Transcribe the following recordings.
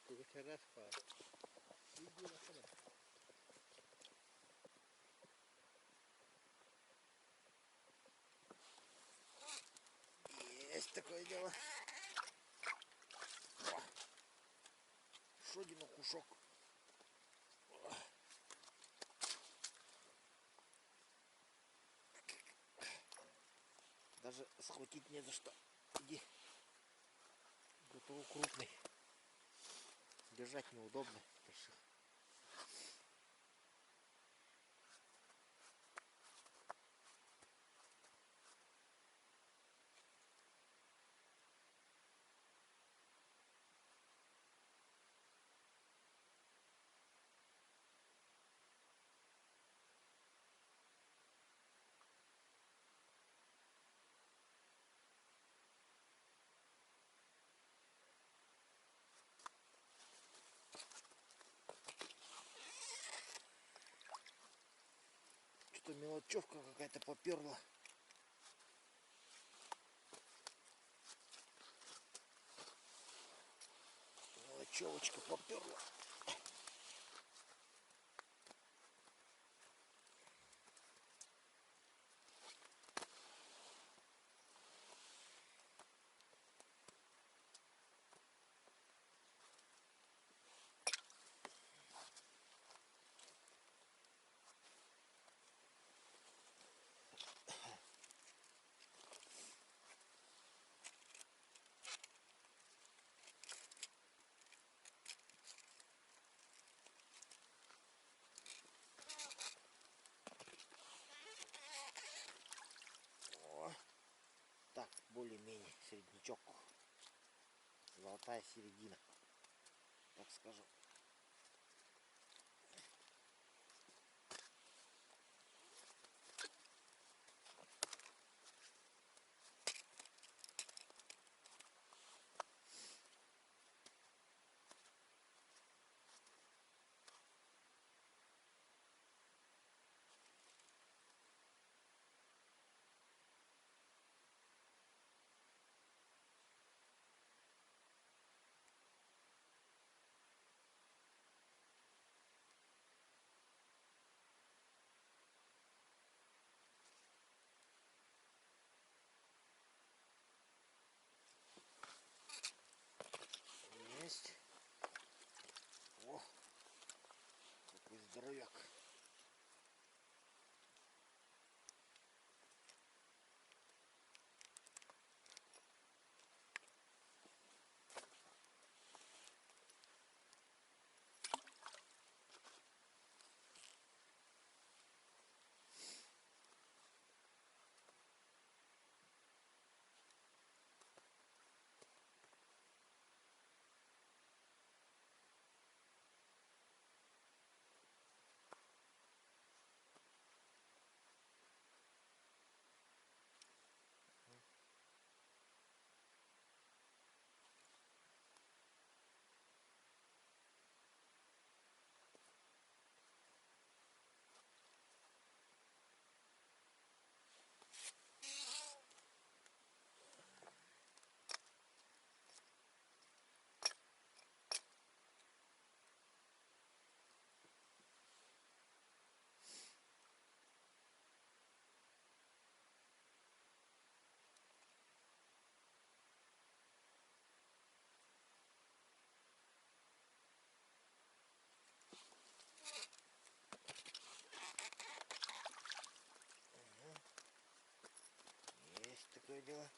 Кого раз пал. Иди на хрен. Есть такое дело. Еще один окушок. Даже схватить не за что. Иди. Готово крупный. Держать неудобно. Что-то мелочевка какая-то поперла. Мелочевочка поперла. О, так, более-менее середнячок. Золотая середина, так скажем. Есть. О, какой здоровяк. Есть такое дело.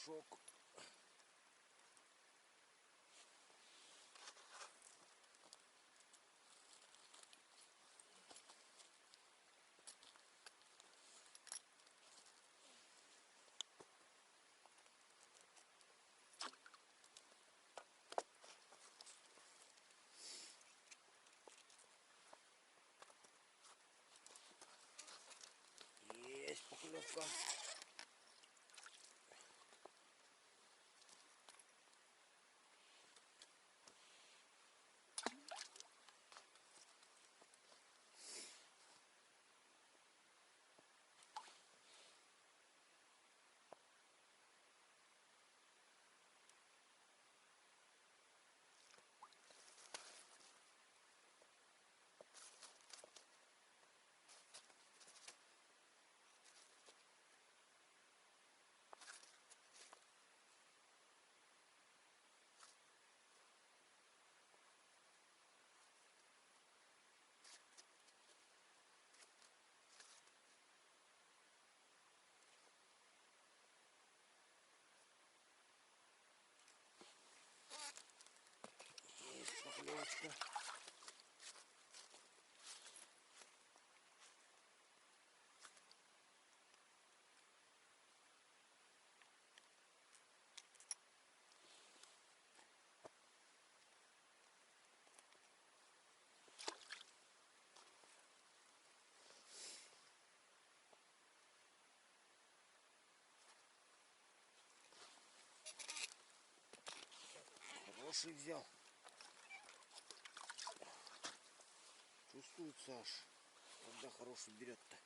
кушок. Есть поклевка. Есть поклевочка. Хороший взял. Чувствуется аж, когда хороший берет-то.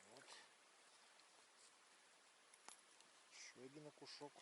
Вот. Еще один окушок.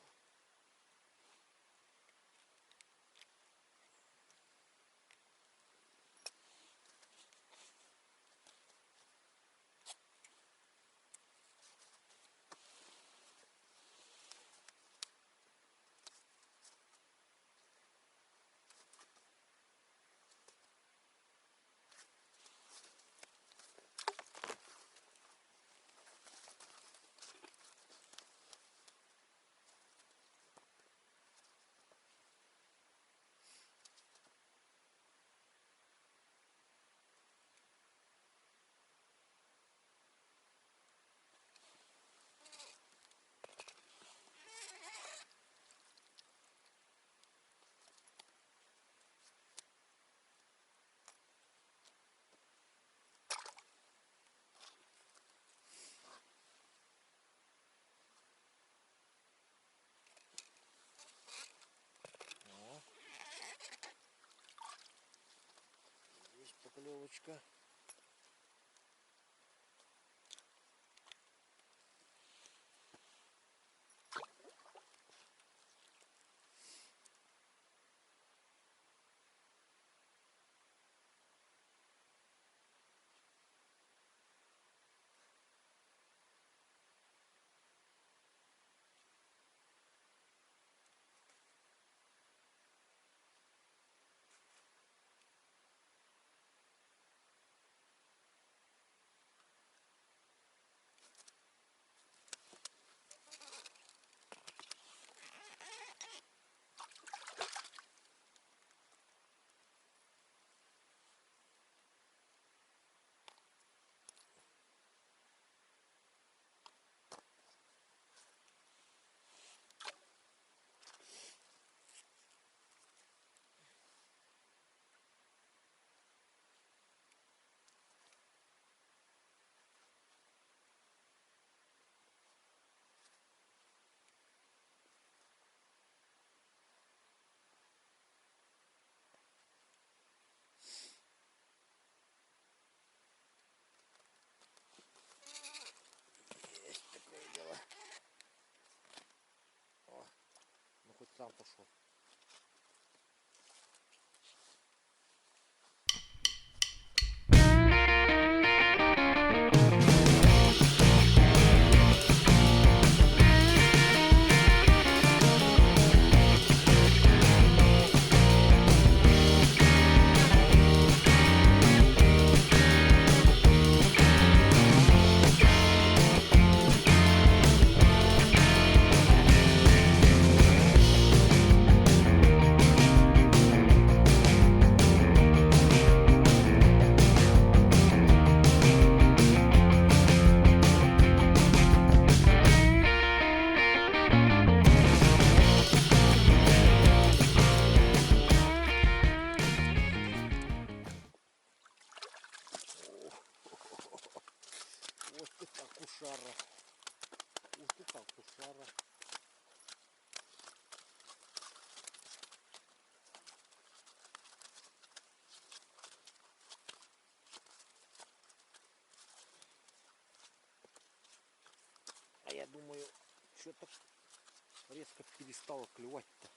О, есть поклевочка. там пошел. Вот это кушара. Вот это кушара. А я думаю, что-то резко перестало клевать-то.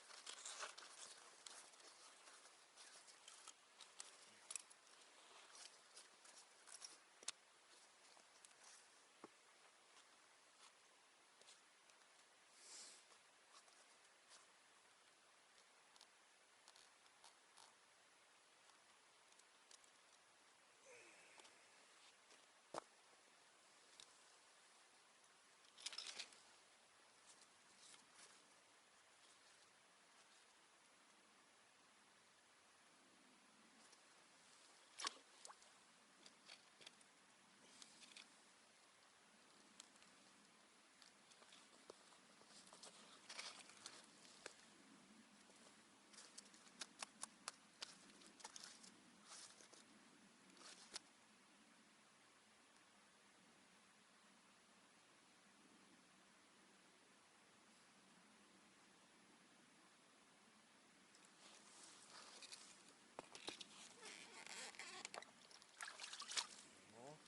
Ну,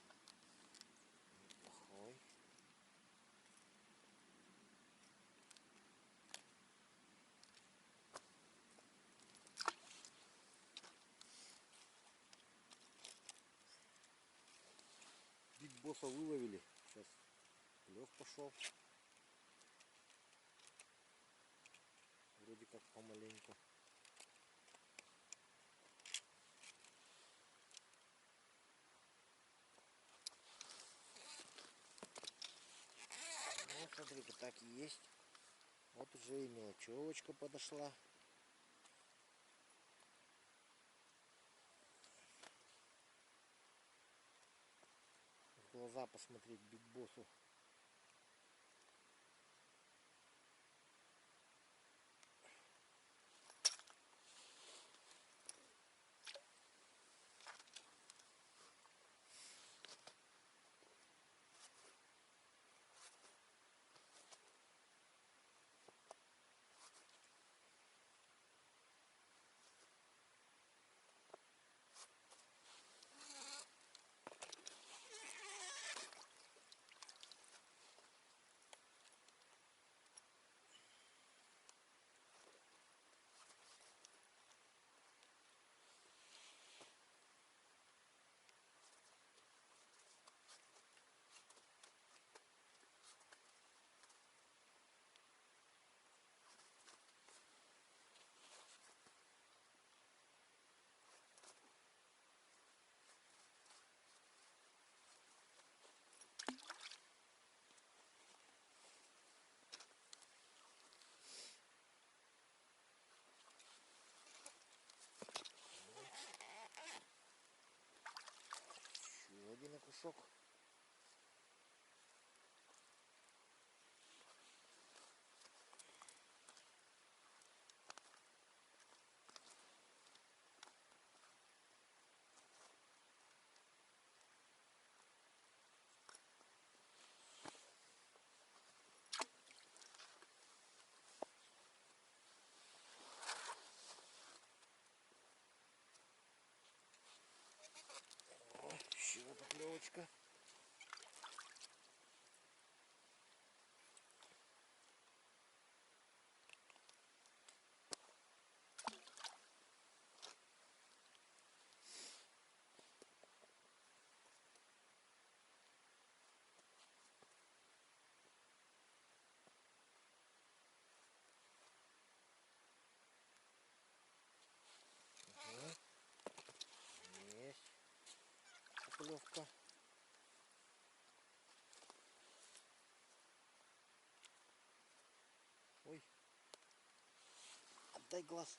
неплохой. Биг босса выловили. Сейчас клев пошел. Вроде как помаленьку. Ну, смотри-ка, так и есть. Вот уже и мелочевочка подошла. В глаза посмотреть биг боссу. Еще один окушок. Еще поклевочка. поклевка. Ой, отдай глаз.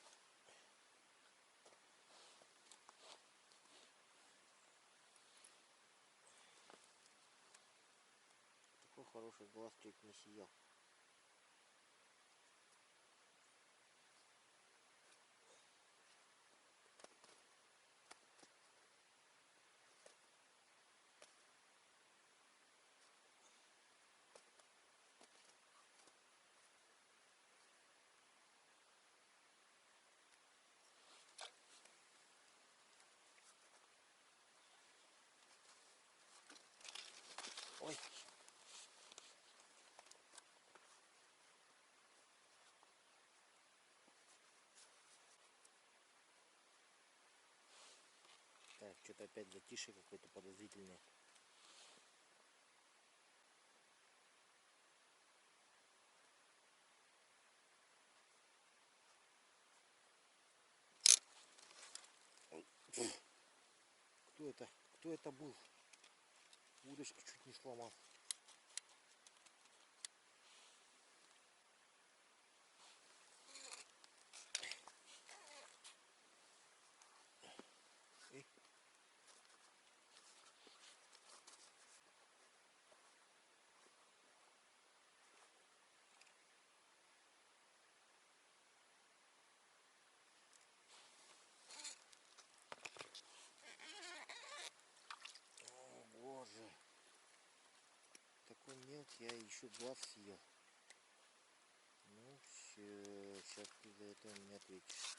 Такой хороший глаз чуть не съел. Ой. Так, что-то опять затишье какое-то подозрительное. Кто это? Кто это был? Удочку чуть не сломал. О, боже. Такой мелкий, я еще глаз съел. Ну все, сейчас ты за это мне ответишь.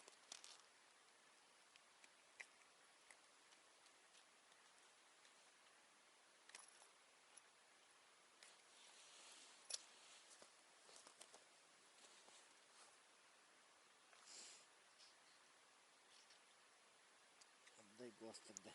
Отдай глаз тогда.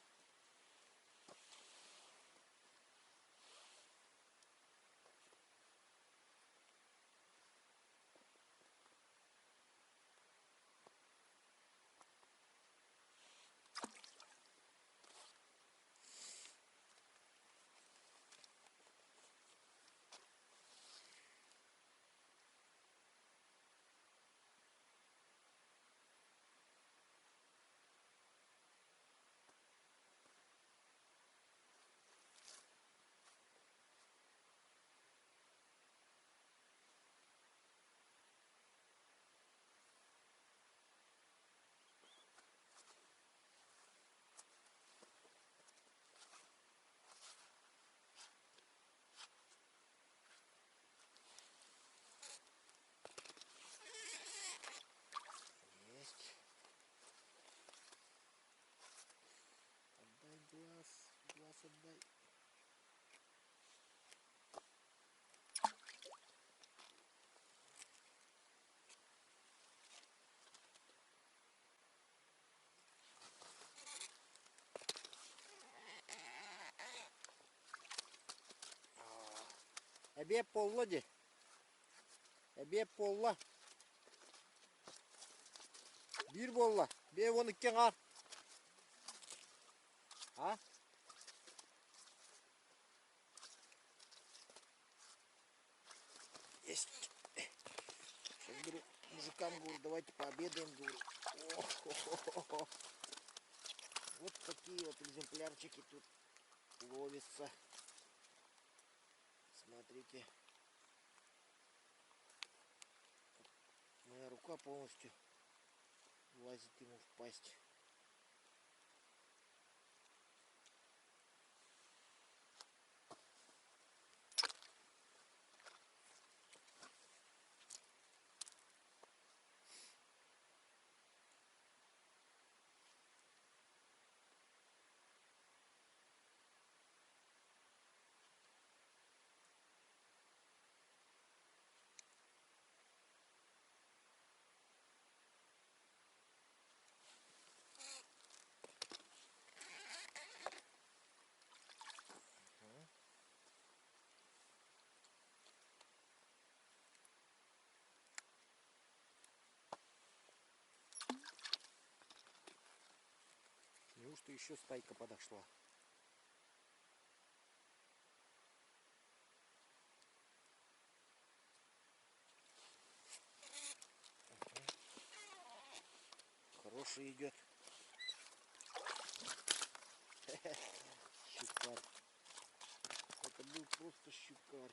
Есть. Отдай глаз. Глаз отдай. Ebbe polladı. Ebbe polla. Bir bolla. Bir 12 kar. Ha? Есть. Сейчас говорю, мужикам говорю, давайте пообедаем, говорю. О-хо-хо-хо. Вот такие вот экземплярчики тут ловятся. Смотрите. Моя рука полностью влазит ему в пасть. Неужто еще стайка подошла? хороший идет. Щукарь. Это был просто щукарь.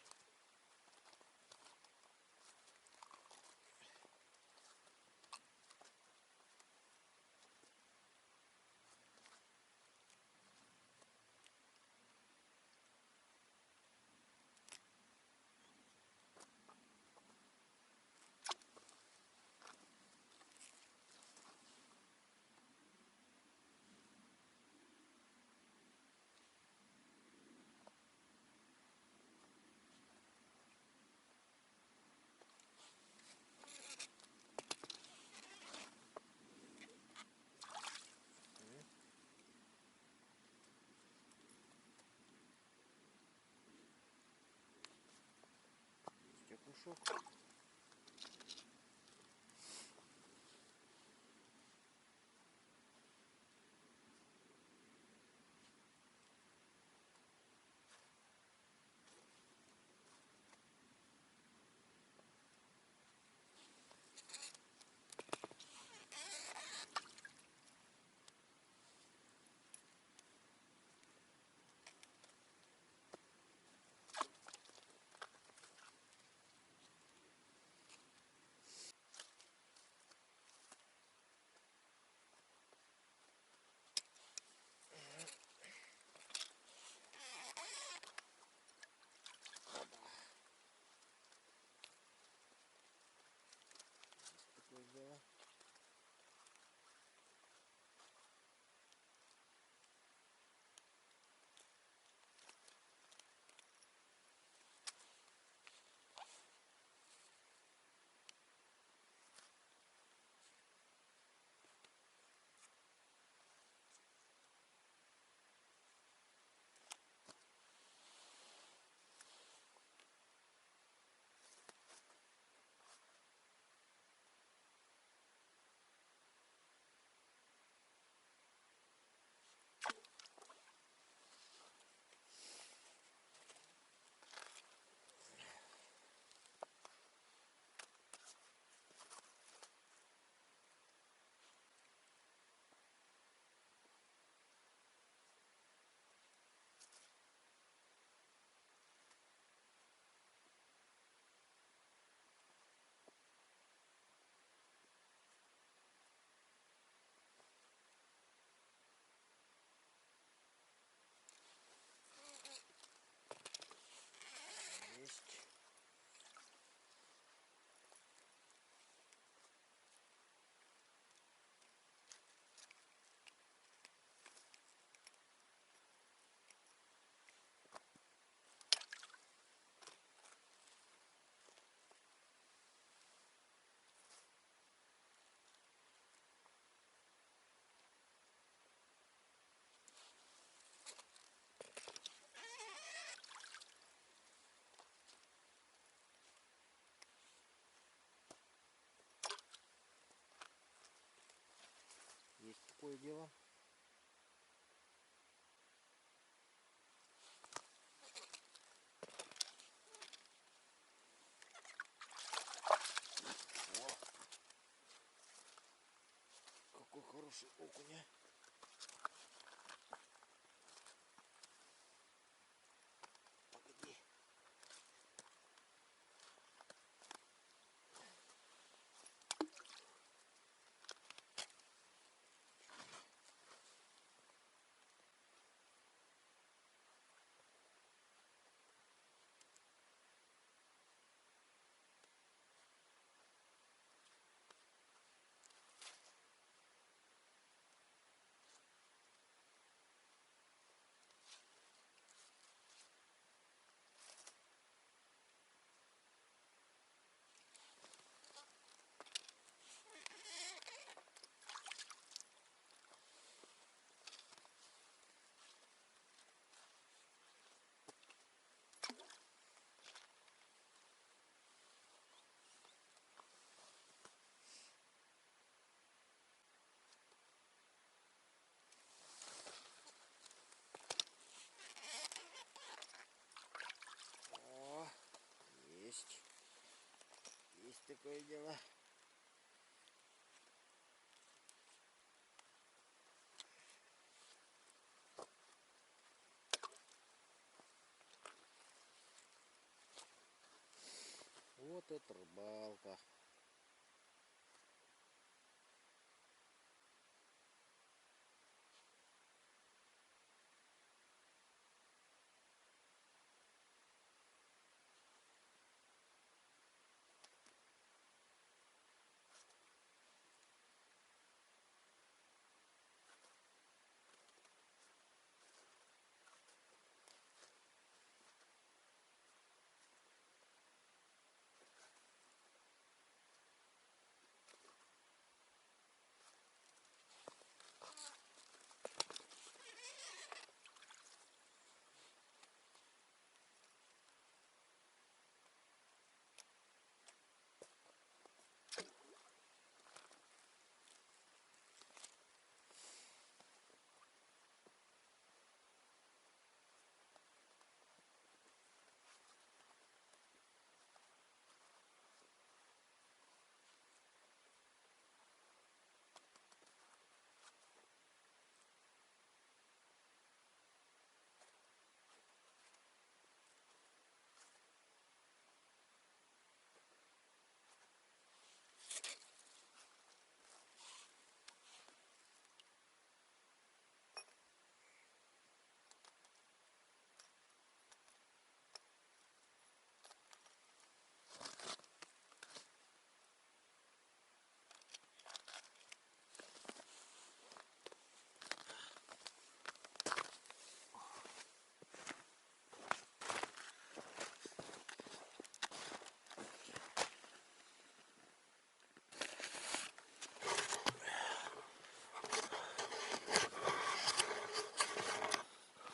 Окушок. Такое дело. Есть. Есть такое дело. О, какой хороший окунь, а. Погоди. О, есть. Есть такое дело. Вот это рыбалка.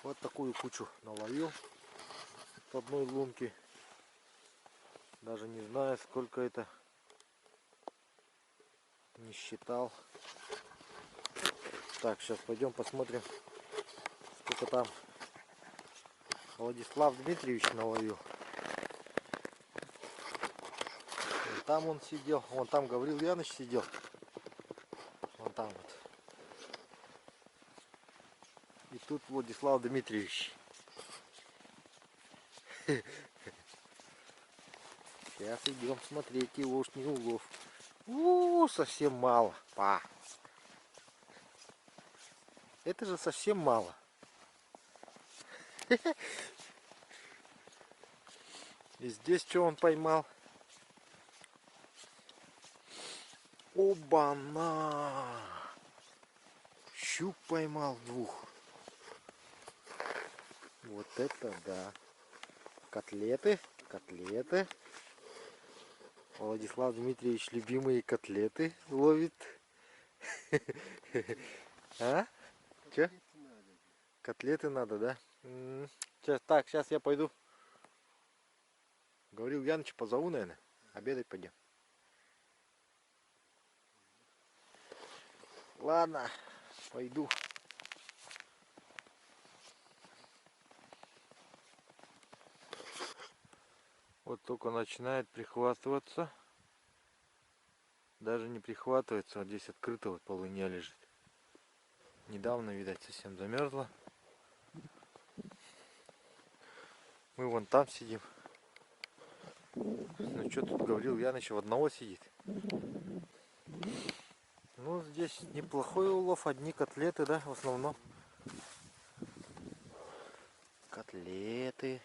Вот такую кучу наловил с одной лунки. Даже не знаю, сколько это. Не считал. Так, сейчас пойдем посмотрим, сколько там Владислав Дмитриевич наловил. Вон там он сидел. Вон там Гаврил Яныч сидел. Вон там вот. И тут Владислав Дмитриевич. Сейчас идем смотреть егошний улов. Совсем мало. Па. Это же совсем мало. И здесь что он поймал? Оба-на! Щук поймал двух. Вот это да. Котлеты, котлеты. Владислав Дмитриевич любимые котлеты ловит. А? Че? Котлеты надо, да? Сейчас, так, сейчас я пойду. Говорил Яныч, позову, наверное. Обедать пойдем. Ладно, пойду. Вот только начинает прихватываться. Даже не прихватывается, вот здесь открыто вот полыня лежит. Недавно, видать, совсем замерзла. Мы вон там сидим. Ну что тут говорил, Яныч в одного сидит. Ну здесь неплохой улов, одни котлеты, да, в основном. Котлеты.